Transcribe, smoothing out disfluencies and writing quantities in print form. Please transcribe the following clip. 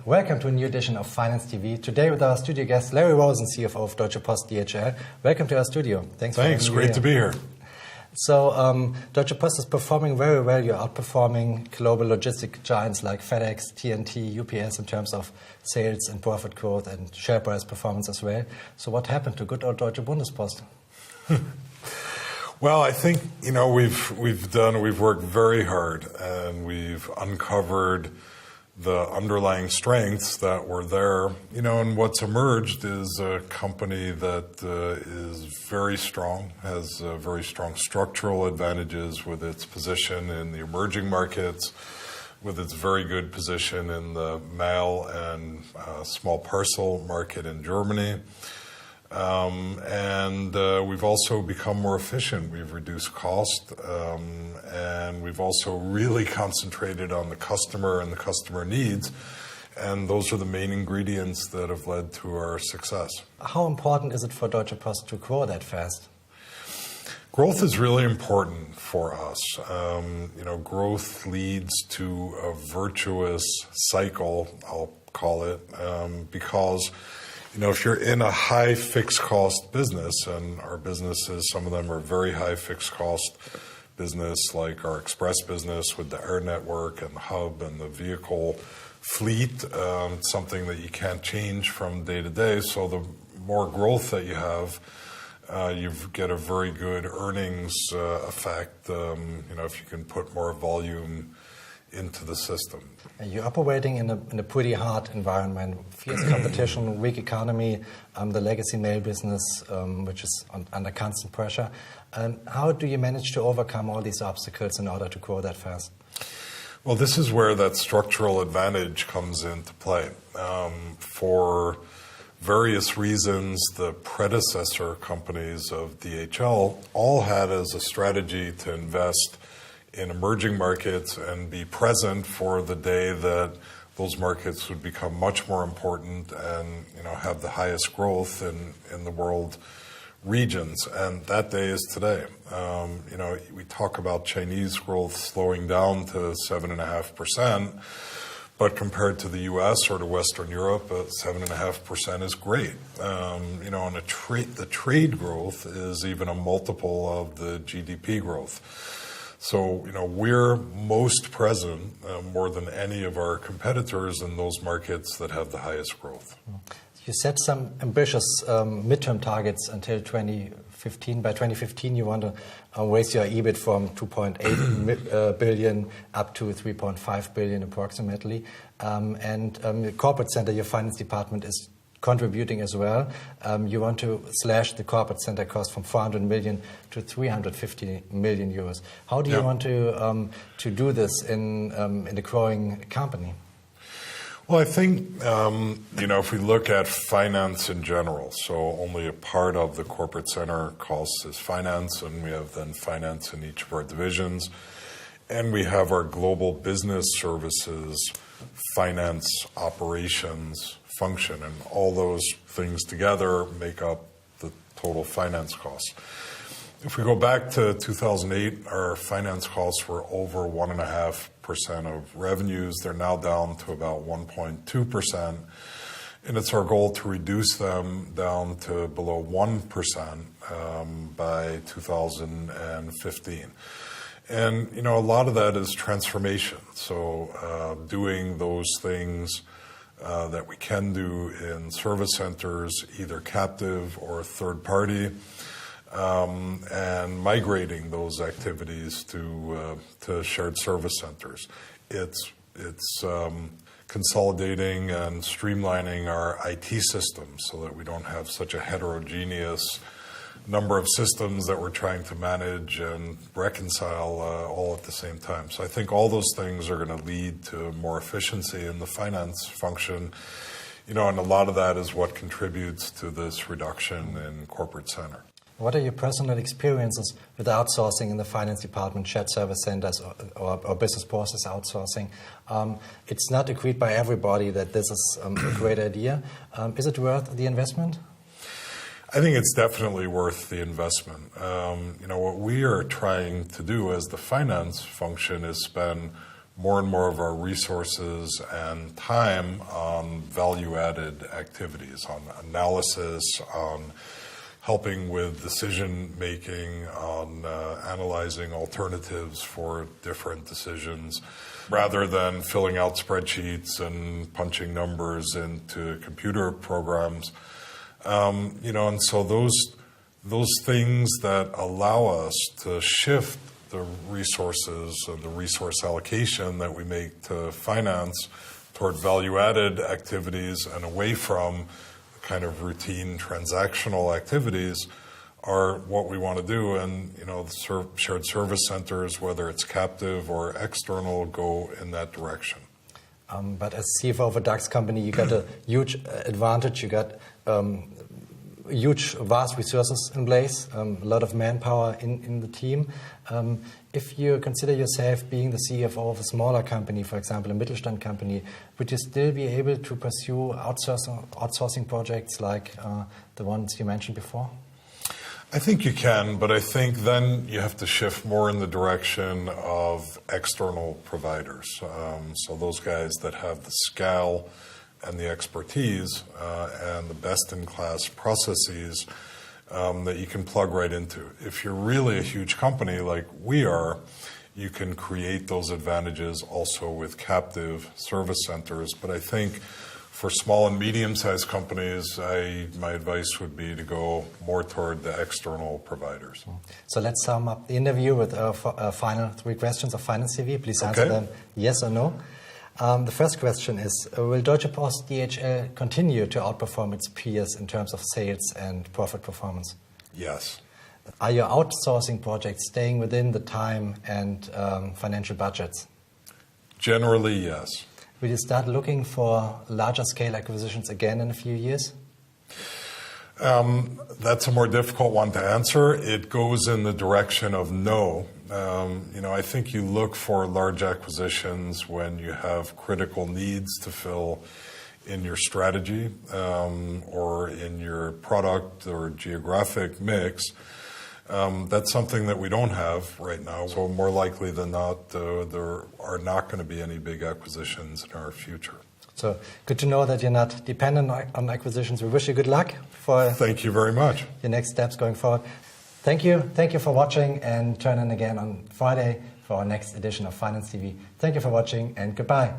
Welcome to a new edition of Finance TV. Today with our studio guest, Larry Rosen, CFO of Deutsche Post DHL. Welcome to our studio. Thanks, great to be here. So, Deutsche Post is performing very well. You're outperforming global logistic giants like FedEx, TNT, UPS in terms of sales and profit growth and share price performance as well. So what happened to good old Deutsche Bundespost? Well, I think, we've worked very hard and we've uncovered the underlying strengths that were there, and what's emerged is a company that is very strong, has very strong structural advantages with its position in the emerging markets, with its very good position in the mail and small parcel market in Germany. And we've also become more efficient. We've reduced cost, and we've also really concentrated on the customer and the customer needs. And those are the main ingredients that have led to our success. How important is it for Deutsche Post to grow that fast? Growth is really important for us. Growth leads to a virtuous cycle, I'll call it, because if you're in a high fixed cost business, and our businesses, some of them are very high fixed cost business, like our express business with the air network and the hub and the vehicle fleet, something that you can't change from day to day. So the more growth that you have, you get a very good earnings effect, if you can put more volume into the system. You're operating in a pretty hard environment, fierce competition, weak economy, the legacy mail business, which is under constant pressure. How do you manage to overcome all these obstacles in order to grow that fast? Well, this is where that structural advantage comes into play. For various reasons, the predecessor companies of DHL all had as a strategy to invest in emerging markets and be present for the day that those markets would become much more important and have the highest growth in the world regions. And that day is today. We talk about Chinese growth slowing down to 7.5%, but compared to the U.S. or to Western Europe, 7.5% is great. And the trade growth is even a multiple of the GDP growth. So, we're most present, more than any of our competitors, in those markets that have the highest growth. You set some ambitious midterm targets until 2015. By 2015, you want to raise your EBIT from 2.8 billion up to 3.5 billion approximately. And the corporate center, your finance department, is contributing as well. You want to slash the corporate center cost from 400 million to 350 million euros. How do you want to do this in a growing company? Well, I think, if we look at finance in general, so only a part of the corporate center costs is finance, and we have then finance in each of our divisions. And we have our global business services, finance, operations function, and all those things together make up the total finance costs. If we go back to 2008, our finance costs were over 1.5% of revenues. They're now down to about 1.2%. And it's our goal to reduce them down to below 1% by 2015. And, a lot of that is transformation. So doing those things that we can do in service centers, either captive or third party, and migrating those activities to shared service centers. It's consolidating and streamlining our IT systems so that we don't have such a heterogeneous number of systems that we're trying to manage and reconcile all at the same time. So I think all those things are going to lead to more efficiency in the finance function, and a lot of that is what contributes to this reduction in corporate center. What are your personal experiences with outsourcing in the finance department, shared service centers, or business process outsourcing? It's not agreed by everybody that this is a great idea. Is it worth the investment? I think it's definitely worth the investment. What we are trying to do as the finance function is spend more and more of our resources and time on value-added activities, on analysis, on helping with decision-making, on analyzing alternatives for different decisions, rather than filling out spreadsheets and punching numbers into computer programs. And so those things that allow us to shift the resources and the resource allocation that we make to finance toward value-added activities and away from kind of routine transactional activities are what we want to do. And, the shared service centers, whether it's captive or external, go in that direction. But as CFO of a DAX company, you got a huge advantage. You got huge, vast resources in place, a lot of manpower in the team. If you consider yourself being the CFO of a smaller company, for example, a Mittelstand company, would you still be able to pursue outsourcing projects like the ones you mentioned before? I think you can, but I think then you have to shift more in the direction of external providers. So those guys that have the scale and the expertise and the best-in-class processes that you can plug right into. If you're really a huge company like we are, you can create those advantages also with captive service centers. But I think for small and medium-sized companies, my advice would be to go more toward the external providers. So let's sum up the interview with final 3 questions of Finance TV. Please answer them yes or no. The first question is, will Deutsche Post DHL continue to outperform its peers in terms of sales and profit performance? Yes. Are your outsourcing projects staying within the time and financial budgets? Generally, yes. Will you start looking for larger scale acquisitions again in a few years? That's a more difficult one to answer. It goes in the direction of no. I think you look for large acquisitions when you have critical needs to fill in your strategy or in your product or geographic mix. That's something that we don't have right now. So more likely than not, there are not going to be any big acquisitions in our future. So good to know that you're not dependent on acquisitions. We wish you good luck for Thank you very much. Your next steps going forward. Thank you. Thank you for watching, and turn in again on Friday for our next edition of Finance TV. Thank you for watching, and goodbye.